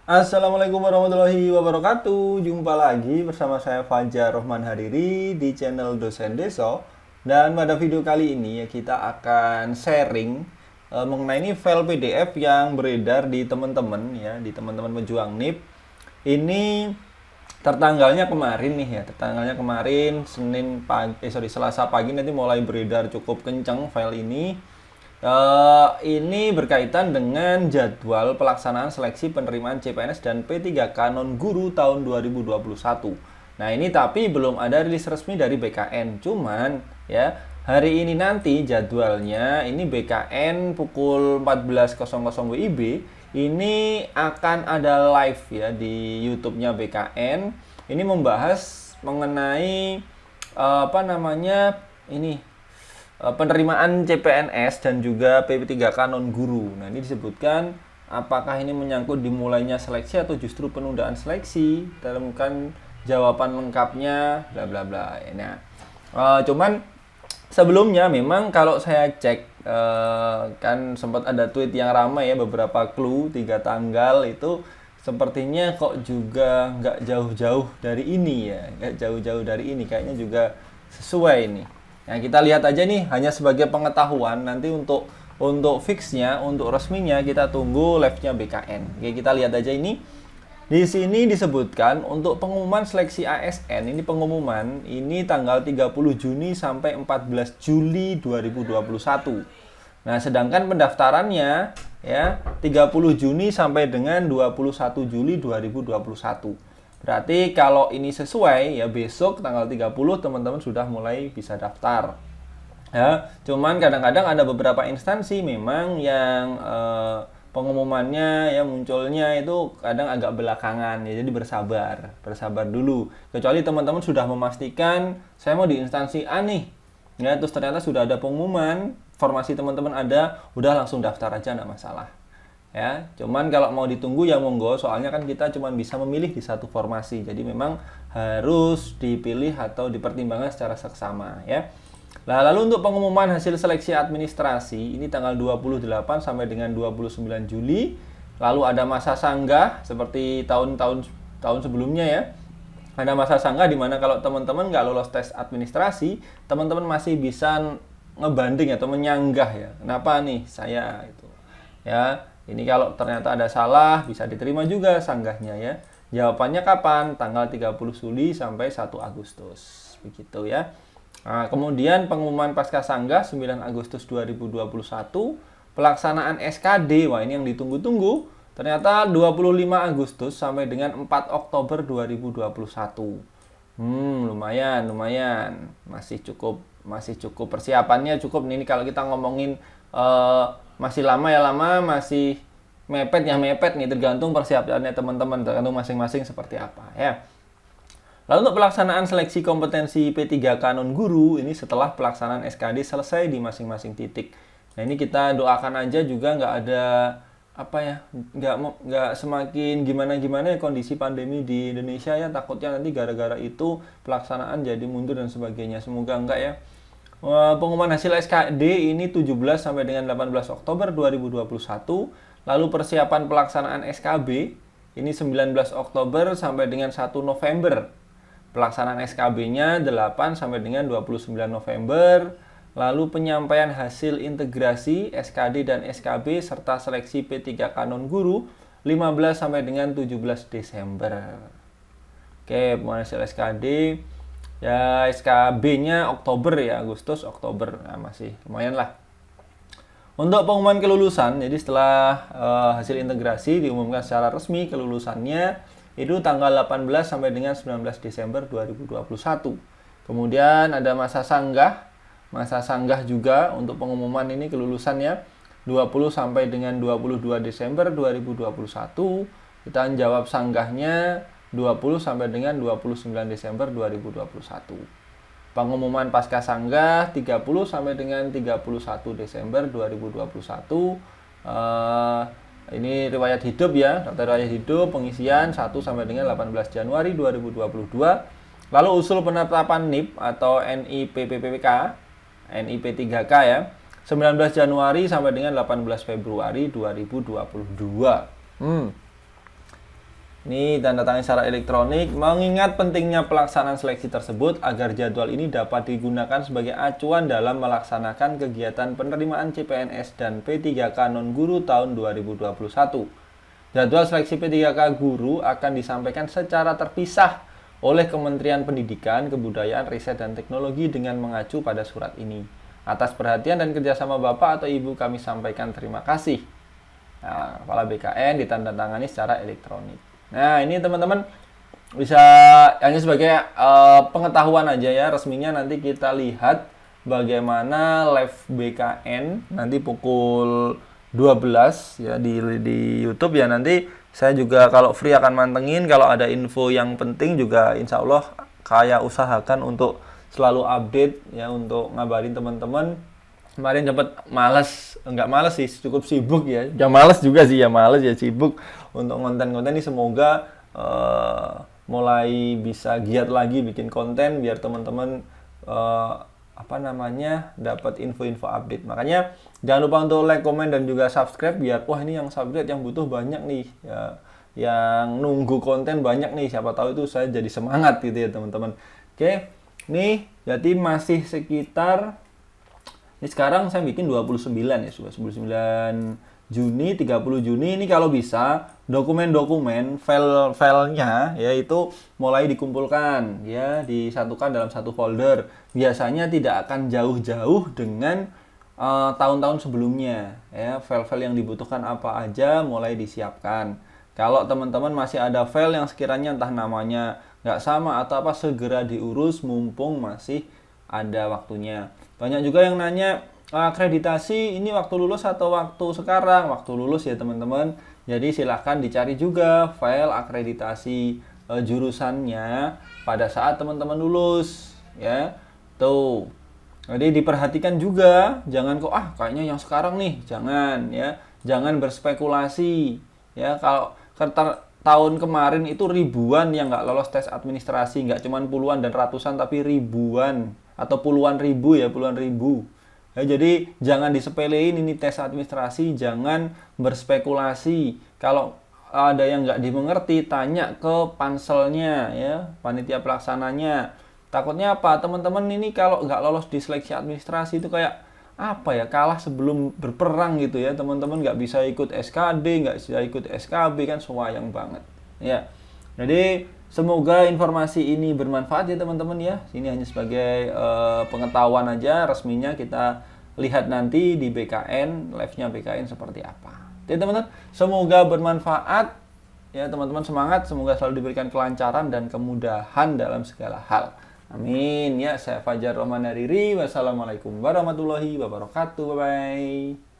Assalamualaikum warahmatullahi wabarakatuh. Jumpa lagi bersama saya Fajar Rohman Hariri di channel Dosen Deso. Dan pada video kali ini ya kita akan sharing mengenai ini file PDF yang beredar di teman-teman ya, di teman-teman pejuang NIP. Ini tertanggalnya kemarin nih ya, tertanggalnya kemarin Selasa pagi nanti mulai beredar cukup kencang file ini. Ini berkaitan dengan jadwal pelaksanaan seleksi penerimaan CPNS dan P3K non-guru tahun 2021. Nah ini tapi belum ada rilis resmi dari BKN. Cuman ya hari ini nanti jadwalnya ini BKN pukul 14.00 WIB ini akan ada live ya di YouTube-nya BKN. Ini membahas mengenai penerimaan CPNS dan juga PP3K non-guru. Nah, ini disebutkan apakah ini menyangkut dimulainya seleksi atau justru penundaan seleksi. Temukan jawaban lengkapnya, bla bla bla. Nah, cuman sebelumnya memang kalau saya cek kan sempat ada tweet yang ramai ya, beberapa clue 3 tanggal itu sepertinya kok juga nggak jauh-jauh dari ini ya, nggak jauh-jauh dari ini, kayaknya juga sesuai ini. Nah, kita lihat aja nih, hanya sebagai pengetahuan. Nanti untuk fixnya, untuk resminya kita tunggu live-nya BKN. Oke, kita lihat aja ini. Di sini disebutkan untuk pengumuman seleksi ASN, ini pengumuman ini tanggal 30 Juni sampai 14 Juli 2021. Nah, sedangkan pendaftarannya ya 30 Juni sampai dengan 21 Juli 2021. Berarti kalau ini sesuai ya besok tanggal 30 teman-teman sudah mulai bisa daftar. Ya, cuman kadang-kadang ada beberapa instansi memang yang pengumumannya ya munculnya itu kadang agak belakangan ya, jadi bersabar dulu. Kecuali teman-teman sudah memastikan saya mau di instansi A nih. Ya, terus ternyata sudah ada pengumuman, formasi teman-teman ada, udah langsung daftar aja enggak masalah. Ya, cuman kalau mau ditunggu ya monggo, soalnya kan kita cuma bisa memilih di satu formasi, jadi memang harus dipilih atau dipertimbangkan secara seksama ya. Nah, lalu untuk pengumuman hasil seleksi administrasi ini tanggal 28 sampai dengan 29 Juli. Lalu ada masa sanggah seperti tahun sebelumnya ya. Ada masa sanggah di mana kalau teman-teman nggak lolos tes administrasi, teman-teman masih bisa ngebanding atau menyanggah ya. Kenapa nih saya itu ya. Ini kalau ternyata ada salah, bisa diterima juga sanggahnya ya. Jawabannya kapan? Tanggal 30 Juli sampai 1 Agustus. Begitu ya. Nah, kemudian pengumuman pasca sanggah 9 Agustus 2021. Pelaksanaan SKD, wah ini yang ditunggu-tunggu. Ternyata 25 Agustus sampai dengan 4 Oktober 2021. Lumayan. Masih cukup persiapannya cukup. Ini kalau kita ngomongin masih lama ya lama, masih mepet ya mepet nih, tergantung persiapannya teman-teman, tergantung masing-masing seperti apa ya. Lalu untuk pelaksanaan seleksi kompetensi P3K non-guru ini setelah pelaksanaan SKD selesai di masing-masing titik. Nah, ini kita doakan aja juga nggak ada nggak semakin gimana ya kondisi pandemi di Indonesia ya, takutnya nanti gara-gara itu pelaksanaan jadi mundur dan sebagainya. Semoga enggak ya. Pengumuman hasil SKD ini 17 sampai dengan 18 Oktober 2021. Lalu persiapan pelaksanaan SKB ini 19 Oktober sampai dengan 1 November. Pelaksanaan SKB-nya 8 sampai dengan 29 November. Lalu penyampaian hasil integrasi SKD dan SKB serta seleksi P3K non-guru 15 sampai dengan 17 Desember. Oke, pengumuman hasil SKD ya, SKB-nya Oktober ya, Agustus, Oktober. Nah, masih lumayan lah. Untuk pengumuman kelulusan, jadi setelah hasil integrasi diumumkan secara resmi kelulusannya itu tanggal 18 sampai dengan 19 Desember 2021. Kemudian ada masa sanggah juga untuk pengumuman ini kelulusannya 20 sampai dengan 22 Desember 2021. Kita jawab sanggahnya 20 sampai dengan 29 Desember 2021. Pengumuman pasca sanggah 30 sampai dengan 31 Desember 2021. Ini riwayat hidup ya, daftar riwayat hidup pengisian 1 sampai dengan 18 Januari 2022. Lalu usul penetapan NIP atau NIPPPK, NIP3K ya, 19 Januari sampai dengan 18 Februari 2022. Ini tanda tangan secara elektronik. Mengingat pentingnya pelaksanaan seleksi tersebut agar jadwal ini dapat digunakan sebagai acuan dalam melaksanakan kegiatan penerimaan CPNS dan P3K non-guru tahun 2021. Jadwal seleksi P3K guru akan disampaikan secara terpisah oleh Kementerian Pendidikan, Kebudayaan, Riset, dan Teknologi dengan mengacu pada surat ini. Atas perhatian dan kerjasama Bapak atau Ibu kami sampaikan terima kasih. Nah, Kepala BKN ditandatangani secara elektronik. Nah, ini teman-teman bisa hanya sebagai pengetahuan aja ya. Resminya nanti kita lihat bagaimana live BKN nanti pukul 12 ya di YouTube ya. Nanti saya juga kalau free akan mantengin, kalau ada info yang penting juga insya Allah kayak usahakan untuk selalu update ya, untuk ngabarin teman-teman. Kemarin dapat enggak males sih, cukup sibuk ya. Ya males juga sih ya, males ya, sibuk untuk konten-konten ini. Semoga mulai bisa giat lagi bikin konten biar teman-teman dapat info-info update. Makanya jangan lupa untuk like, komen, dan juga subscribe biar wah ini yang subscribe yang butuh banyak nih ya, yang nunggu konten banyak nih. Siapa tahu itu saya jadi semangat gitu ya teman-teman. Oke, nih jadi masih sekitar ini sekarang saya bikin 29 ya, sudah 29 Juni, 30 Juni. Ini kalau bisa dokumen-dokumen, file-filenya ya itu mulai dikumpulkan ya, disatukan dalam satu folder. Biasanya tidak akan jauh-jauh dengan tahun-tahun sebelumnya ya. File-file yang dibutuhkan apa aja mulai disiapkan. Kalau teman-teman masih ada file yang sekiranya entah namanya nggak sama atau apa, segera diurus mumpung masih ada waktunya. Banyak juga yang nanya akreditasi ini waktu lulus atau waktu sekarang. Waktu lulus ya teman-teman. Jadi silahkan dicari juga file akreditasi jurusannya pada saat teman-teman lulus ya. Tuh. Jadi diperhatikan juga, jangan kok kayaknya yang sekarang nih, jangan ya. Jangan berspekulasi ya. Kalau tahun kemarin itu ribuan yang nggak lolos tes administrasi, nggak cuman puluhan dan ratusan tapi ribuan atau puluhan ribu ya, puluhan ribu. Ya, jadi jangan disepelein ini tes administrasi, jangan berspekulasi. Kalau ada yang nggak dimengerti, tanya ke panselnya ya, panitia pelaksananya. Takutnya apa? Teman-teman ini kalau nggak lolos di seleksi administrasi itu kayak apa ya, kalah sebelum berperang gitu ya. Teman-teman nggak bisa ikut SKD, nggak bisa ikut SKB, kan sayang banget ya. Jadi semoga informasi ini bermanfaat ya teman-teman ya. Ini hanya sebagai pengetahuan aja. Resminya kita lihat nanti di BKN, live-nya BKN seperti apa. Jadi teman-teman, semoga bermanfaat ya teman-teman. Semangat, semoga selalu diberikan kelancaran dan kemudahan dalam segala hal. Amin ya. Saya Fajar Rahman Hariri. Wassalamualaikum warahmatullahi wabarakatuh. Bye bye.